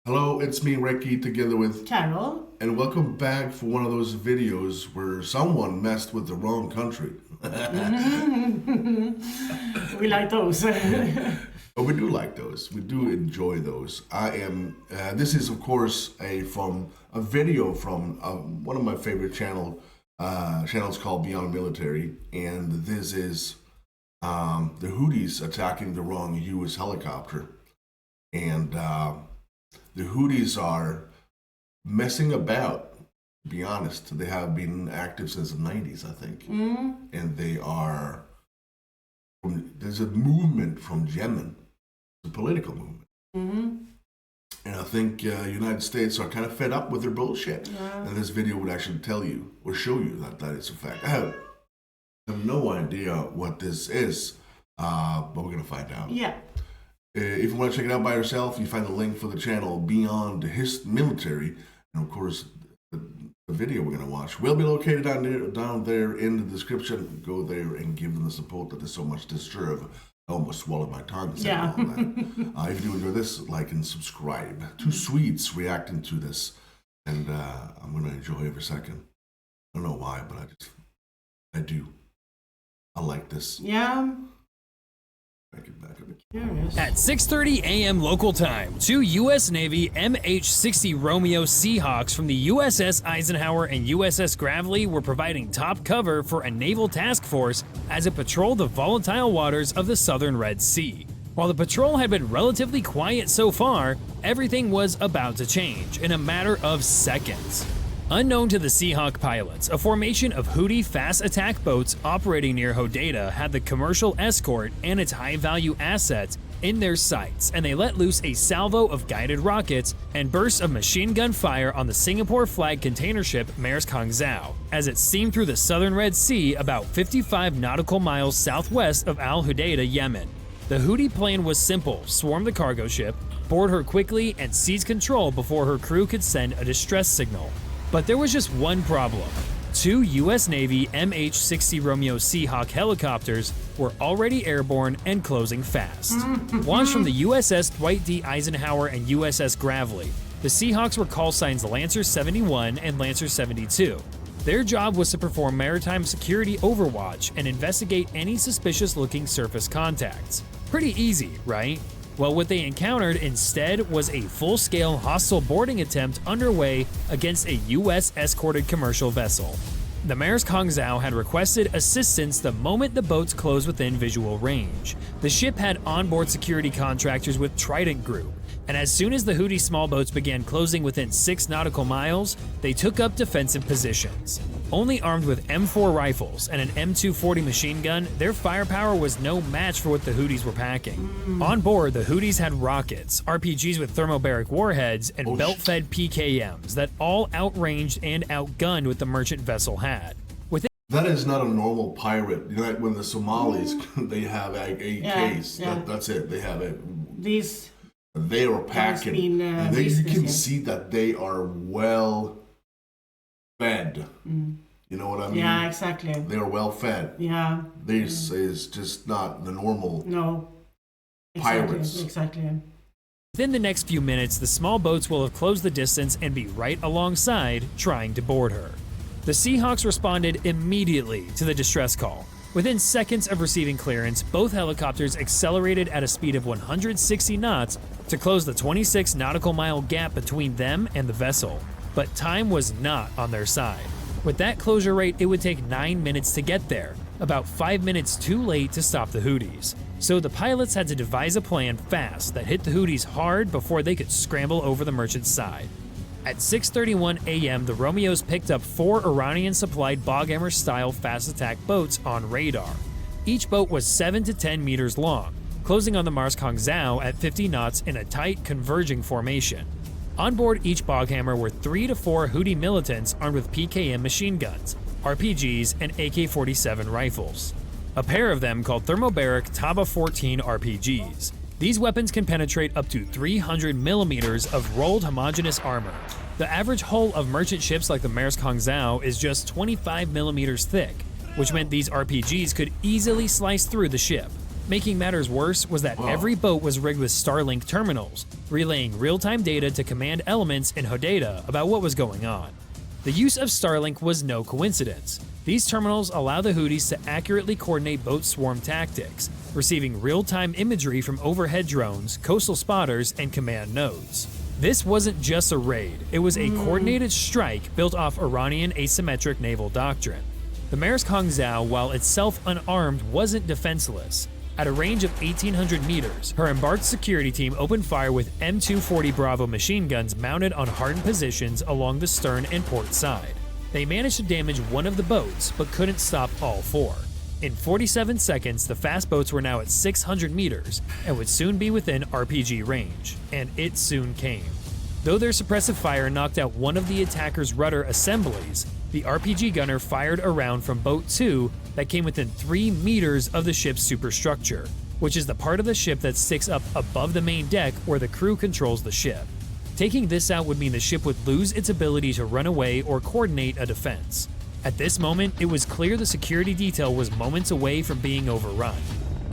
Hello, it's me, Recky, together with Carol. and welcome back for one of those videos where someone messed with the wrong country. We like those. But we do like those. We do enjoy those. This is, of course, from a video from one of my favorite channels called Beyond Military, and this is the Houthis attacking the wrong U.S. helicopter, and the Houthis are messing about. To be honest, they have been active since the 90s, I think, and there's a movement from Yemen, a political movement, and I think United States are kind of fed up with their bullshit. Yeah. And this video would actually tell you or show you that is a fact. I have no idea what this is, but we're gonna find out. Yeah. If you want to check it out by yourself, you find the link for the channel Beyond His Military, and of course, the video we're going to watch will be located down there in the description. Go there and give them the support that they so much deserve. I almost swallowed my tongue. Yeah. If you do enjoy this, like and subscribe. Two Swedes reacting to this, and I'm going to enjoy every second. I don't know why, but I do. I like this. Yeah. At 6:30 a.m. local time, two U.S. Navy MH-60 Romeo Seahawks from the USS Eisenhower and USS Gravely were providing top cover for a naval task force as it patrolled the volatile waters of the southern Red Sea. While the patrol had been relatively quiet so far, everything was about to change in a matter of seconds. Unknown to the Seahawk pilots, a formation of Houthi fast attack boats operating near Hodeidah had the commercial escort and its high-value assets in their sights, and they let loose a salvo of guided rockets and bursts of machine gun fire on the Singapore-flagged container ship Maersk Hangzhou as it steamed through the southern Red Sea about 55 nautical miles southwest of Al Hodeidah, Yemen. The Houthi plan was simple: swarm the cargo ship, board her quickly, and seize control before her crew could send a distress signal. But there was just one problem. Two U.S. Navy MH-60 Romeo Seahawk helicopters were already airborne and closing fast. Launched from the USS Dwight D. Eisenhower and USS Gravely, the Seahawks were call signs Lancer 71 and Lancer 72. Their job was to perform maritime security overwatch and investigate any suspicious-looking surface contacts. Pretty easy, right? Well, what they encountered instead was a full-scale hostile boarding attempt underway against a U.S.-escorted commercial vessel. The Maersk Hangzhou had requested assistance the moment the boats closed within visual range. The ship had onboard security contractors with Trident Group, and as soon as the Houthi small boats began closing within 6 nautical miles, they took up defensive positions. Only armed with M4 rifles and an M240 machine gun, their firepower was no match for what the Houthis were packing. On board, the Houthis had rockets, RPGs with thermobaric warheads, and belt-fed PKMs that all outranged and outgunned what the merchant vessel had. That is not a normal pirate. You know, like when the Somalis, they have AKs. Yeah. That's it. They have it. They are packing. And you can see that they are well fed. You know what I mean? Yeah, exactly. They are well fed. Yeah. This is just not the normal pirates. Exactly. Within the next few minutes, the small boats will have closed the distance and be right alongside, trying to board her. The Seahawks responded immediately to the distress call. Within seconds of receiving clearance, both helicopters accelerated at a speed of 160 knots to close the 26 nautical mile gap between them and the vessel. But time was not on their side. With that closure rate, it would take 9 minutes to get there, about 5 minutes too late to stop the Houthis. So the pilots had to devise a plan fast that hit the Houthis hard before they could scramble over the merchant's side. At 6:31 a.m., the Romeos picked up 4 Iranian-supplied Boghammer-style fast attack boats on radar. Each boat was 7 to 10 meters long, closing on the Maersk Hangzhou at 50 knots in a tight, converging formation. On board each Boghammer were 3 to 4 Houthi militants armed with PKM machine guns, RPGs, and AK-47 rifles. A pair of them called thermobaric Taba 14 RPGs. These weapons can penetrate up to 300 millimeters of rolled homogeneous armor. The average hull of merchant ships like the Maersk Hangzhou is just 25 millimeters thick, which meant these RPGs could easily slice through the ship. Making matters worse was that every boat was rigged with Starlink terminals, relaying real-time data to command elements in Hodeidah about what was going on. The use of Starlink was no coincidence. These terminals allow the Houthis to accurately coordinate boat swarm tactics, receiving real-time imagery from overhead drones, coastal spotters, and command nodes. This wasn't just a raid, it was a coordinated strike built off Iranian asymmetric naval doctrine. The Maersk Hangzhou, while itself unarmed, wasn't defenseless. At a range of 1,800 meters, her embarked security team opened fire with M240 Bravo machine guns mounted on hardened positions along the stern and port side. They managed to damage one of the boats, but couldn't stop all four. In 47 seconds, the fast boats were now at 600 meters and would soon be within RPG range, and it soon came. Though their suppressive fire knocked out one of the attacker's rudder assemblies, the RPG gunner fired a round from Boat 2 that came within 3 meters of the ship's superstructure, which is the part of the ship that sticks up above the main deck where the crew controls the ship. Taking this out would mean the ship would lose its ability to run away or coordinate a defense. At this moment, it was clear the security detail was moments away from being overrun.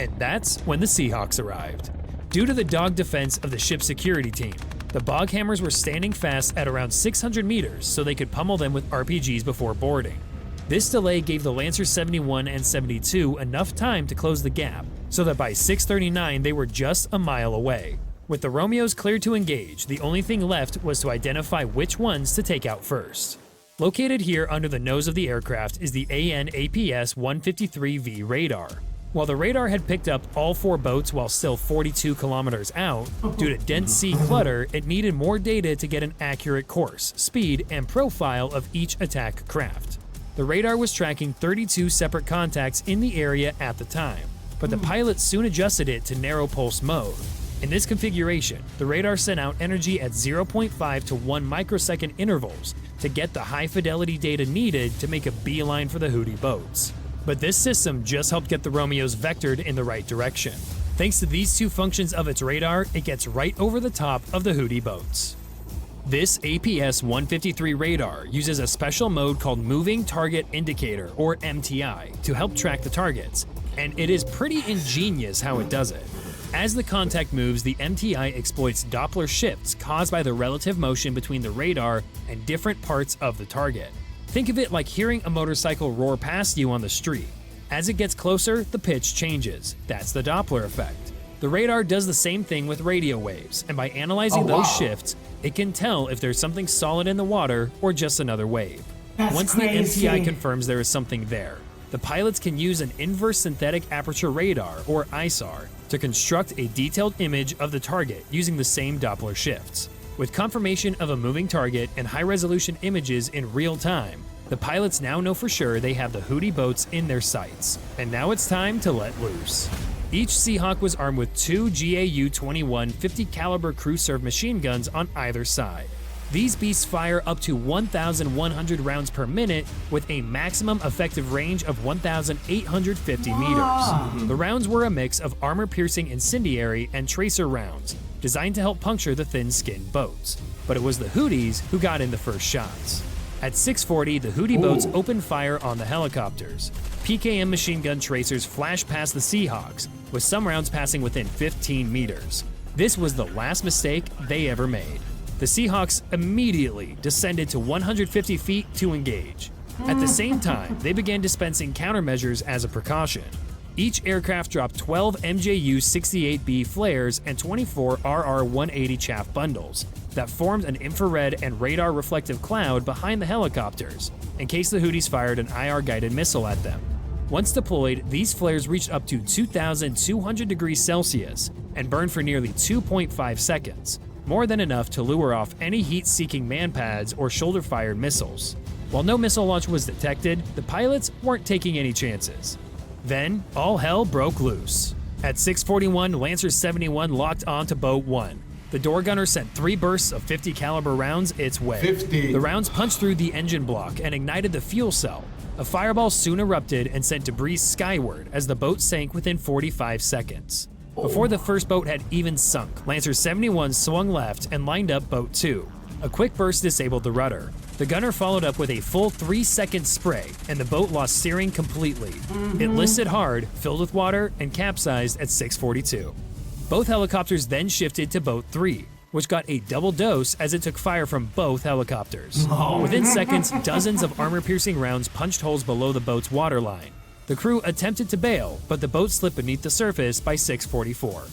And that's when the Seahawks arrived. Due to the dog defense of the ship's security team, the Boghammers were standing fast at around 600 meters so they could pummel them with RPGs before boarding. This delay gave the Lancers 71 and 72 enough time to close the gap, so that by 6:39 they were just a mile away. With the Romeos cleared to engage, the only thing left was to identify which ones to take out first. Located here under the nose of the aircraft is the AN/APS-153V radar. While the radar had picked up all 4 boats while still 42 kilometers out, due to dense sea clutter, it needed more data to get an accurate course, speed, and profile of each attack craft. The radar was tracking 32 separate contacts in the area at the time, but the pilot soon adjusted it to narrow pulse mode. In this configuration, the radar sent out energy at 0.5 to 1 microsecond intervals to get the high-fidelity data needed to make a beeline for the Houthi boats. But this system just helped get the Romeos vectored in the right direction. Thanks to these 2 functions of its radar, it gets right over the top of the Houthi boats. This APS-153 radar uses a special mode called Moving Target Indicator, or MTI, to help track the targets, and it is pretty ingenious how it does it. As the contact moves, the MTI exploits Doppler shifts caused by the relative motion between the radar and different parts of the target. Think of it like hearing a motorcycle roar past you on the street. As it gets closer, the pitch changes. That's the Doppler effect. The radar does the same thing with radio waves, and by analyzing those shifts, it can tell if there's something solid in the water or just another wave. That's Once crazy. the MTI confirms there is something there, the pilots can use an inverse synthetic aperture radar, or ISAR, to construct a detailed image of the target using the same Doppler shifts. With confirmation of a moving target and high-resolution images in real time, the pilots now know for sure they have the Houthi boats in their sights. And now it's time to let loose. Each Seahawk was armed with 2 GAU-21 50 caliber crew-served machine guns on either side. These beasts fire up to 1,100 rounds per minute with a maximum effective range of 1,850 meters. The rounds were a mix of armor-piercing incendiary and tracer rounds, designed to help puncture the thin-skinned boats. But it was the Houthis who got in the first shots. At 6:40, the Houthi boats opened fire on the helicopters. PKM machine gun tracers flashed past the Seahawks, with some rounds passing within 15 meters. This was the last mistake they ever made. The Seahawks immediately descended to 150 feet to engage. At the same time, they began dispensing countermeasures as a precaution. Each aircraft dropped 12 MJU-68B flares and 24 RR-180 chaff bundles that formed an infrared and radar reflective cloud behind the helicopters in case the Houthis fired an IR-guided missile at them. Once deployed, these flares reached up to 2,200 degrees Celsius and burned for nearly 2.5 seconds, more than enough to lure off any heat-seeking man-pads or shoulder-fired missiles. While no missile launch was detected, the pilots weren't taking any chances. Then, all hell broke loose. At 6:41, Lancer 71 locked onto Boat 1. The door gunner sent 3 bursts of 50 caliber rounds its way. 50. The rounds punched through the engine block and ignited the fuel cell. A fireball soon erupted and sent debris skyward as the boat sank within 45 seconds. Before the first boat had even sunk, Lancer 71 swung left and lined up Boat 2. A quick burst disabled the rudder. The gunner followed up with a full 3-second spray, and the boat lost steering completely. It listed hard, filled with water, and capsized at 6:42. Both helicopters then shifted to Boat 3, which got a double dose as it took fire from both helicopters. Within seconds, dozens of armor-piercing rounds punched holes below the boat's waterline. The crew attempted to bail, but the boat slipped beneath the surface by 6:44.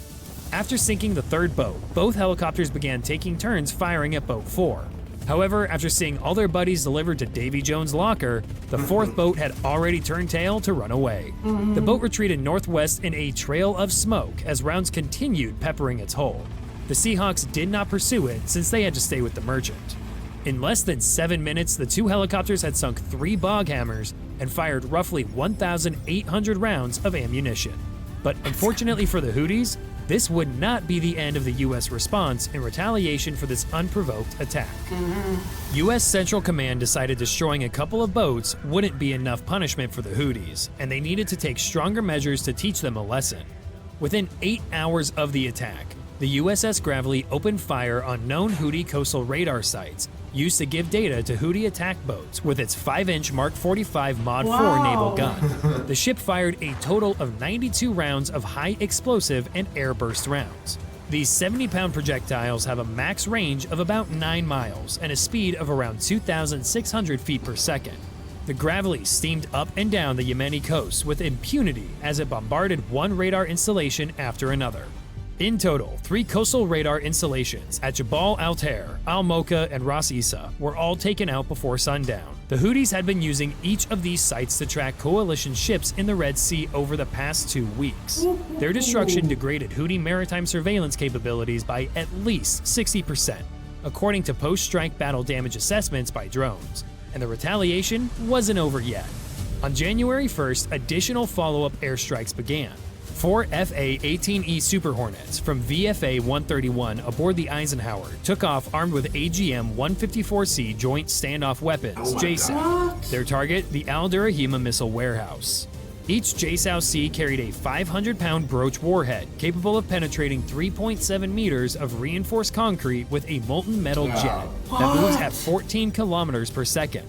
After sinking the third boat, both helicopters began taking turns firing at Boat 4. However, after seeing all their buddies delivered to Davy Jones' locker, the fourth boat had already turned tail to run away. The boat retreated northwest in a trail of smoke as rounds continued peppering its hull. The Seahawks did not pursue it since they had to stay with the Merchant. In less than 7 minutes, the two helicopters had sunk 3 bog hammers and fired roughly 1,800 rounds of ammunition. But unfortunately for the Houthis, this would not be the end of the U.S. response in retaliation for this unprovoked attack. U.S. Central Command decided destroying a couple of boats wouldn't be enough punishment for the Houthis, and they needed to take stronger measures to teach them a lesson. Within 8 hours of the attack, the USS Gravely opened fire on known Houthi coastal radar sites used to give data to Houthi attack boats with its 5-inch Mark 45 Mod 4 naval gun. The ship fired a total of 92 rounds of high explosive and air burst rounds. These 70-pound projectiles have a max range of about 9 miles and a speed of around 2,600 feet per second. The Gravely steamed up and down the Yemeni coast with impunity as it bombarded one radar installation after another. In total, 3 coastal radar installations at Jabal al-Tair, al-Mocha, and Ras Isa were all taken out before sundown. The Houthis had been using each of these sites to track coalition ships in the Red Sea over the past 2 weeks. Their destruction degraded Houthi maritime surveillance capabilities by at least 60%, according to post-strike battle damage assessments by drones. And the retaliation wasn't over yet. On January 1st, additional follow-up airstrikes began. 4 FA-18E Super Hornets from VFA 131 aboard the Eisenhower took off armed with AGM-154C Joint Standoff Weapons, JSOW. Their target, the Al Durahima Missile Warehouse. Each JSOW-C carried a 500-pound Broach warhead capable of penetrating 3.7 meters of reinforced concrete with a molten metal jet that moves at 14 kilometers per second.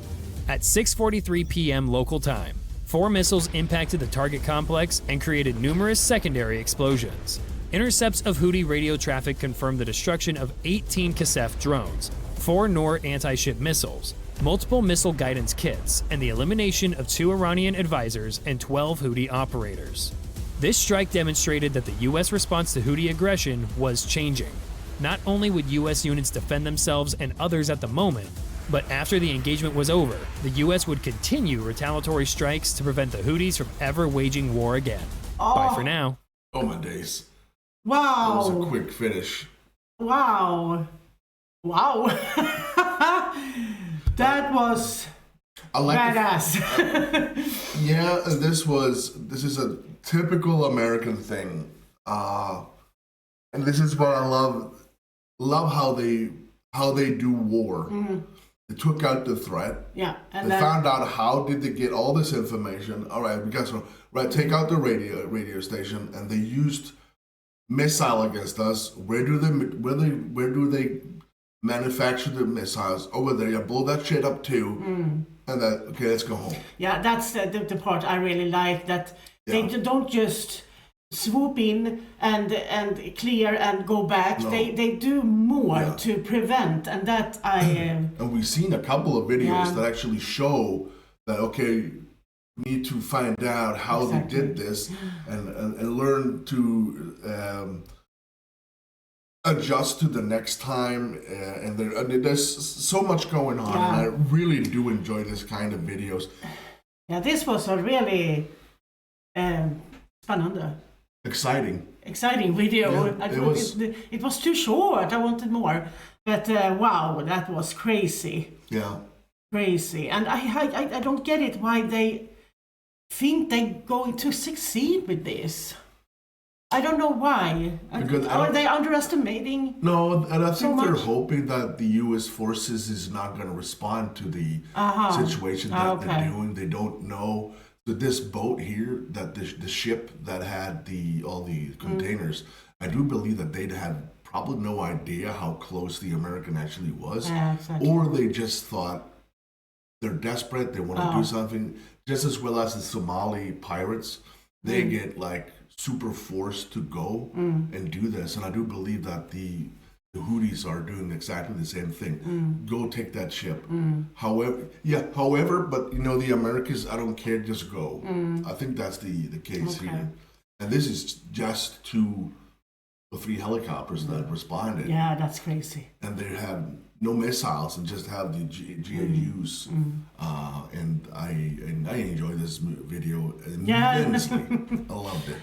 At 6:43 p.m. local time, 4 missiles impacted the target complex and created numerous secondary explosions. Intercepts of Houthi radio traffic confirmed the destruction of 18 Kasef drones, 4 Noor anti-ship missiles, multiple missile guidance kits, and the elimination of 2 Iranian advisors and 12 Houthi operators. This strike demonstrated that the U.S. response to Houthi aggression was changing. Not only would U.S. units defend themselves and others at the moment, but after the engagement was over, the U.S. would continue retaliatory strikes to prevent the Houthis from ever waging war again. Bye for now. Oh my days. Wow. That was a quick finish. Wow. Wow. That was badass. Yeah, this is a typical American thing. And this is what I love how they do war. They took out the threat. Yeah, and they found out how did they get all this information. All right, we got some. Right, take out the radio station, and they used missile against us. Where do they manufacture the missiles? Over there, yeah, blow that shit up too. And that okay, let's go home. Yeah, that's the part I really like. That they don't just swoop in and clear and go back. No. They do more to prevent, and that I and we've seen a couple of videos that actually show that okay, we need to find out how they did this and learn to adjust to the next time. And there's so much going on, and I really do enjoy this kind of videos. Yeah, this was a really spännande. Exciting video. Yeah, it was too short. I wanted more, but wow, that was crazy. Yeah, crazy. And I don't get it why they think they're going to succeed with this. I don't know why. Are they underestimating? No, and I think they're hoping that the U.S. forces is not going to respond to the situation that they're doing. They don't know. So this boat here, that the ship that had all the containers, I do believe that they'd had probably no idea how close the American actually was, or they just thought they're desperate, they want to do something, just as well as the Somali pirates. They get like super forced to go and do this, and I do believe that the Houthis are doing exactly the same thing. Go take that ship. However, but you know, the Americans, I don't care, just go. I think that's the case here. And this is just to the 3 helicopters that responded. Yeah, that's crazy. And they have no missiles and just have the GAUs. And I enjoyed this video immensely. I loved it.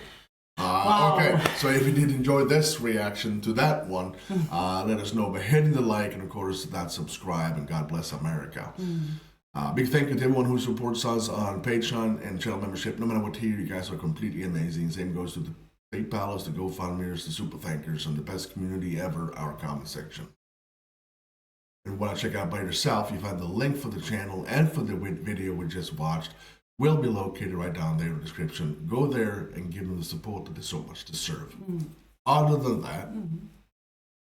Okay, so if you did enjoy this reaction to that one, let us know by hitting the like and of course that subscribe, and God bless America. Big thank you to everyone who supports us on Patreon and channel membership. No matter what tier, you guys are completely amazing. Same goes to the PayPal's, the GoFundMe's, the Super Thankers, and the best community ever, our comment section. And if you want to check out by yourself, you find the link for the channel and for the video we just watched will be located right down there in the description. Go there and give them the support that they so much deserve. Other than that,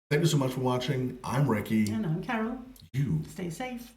thank you so much for watching. I'm Recky. And I'm Carol. You stay safe.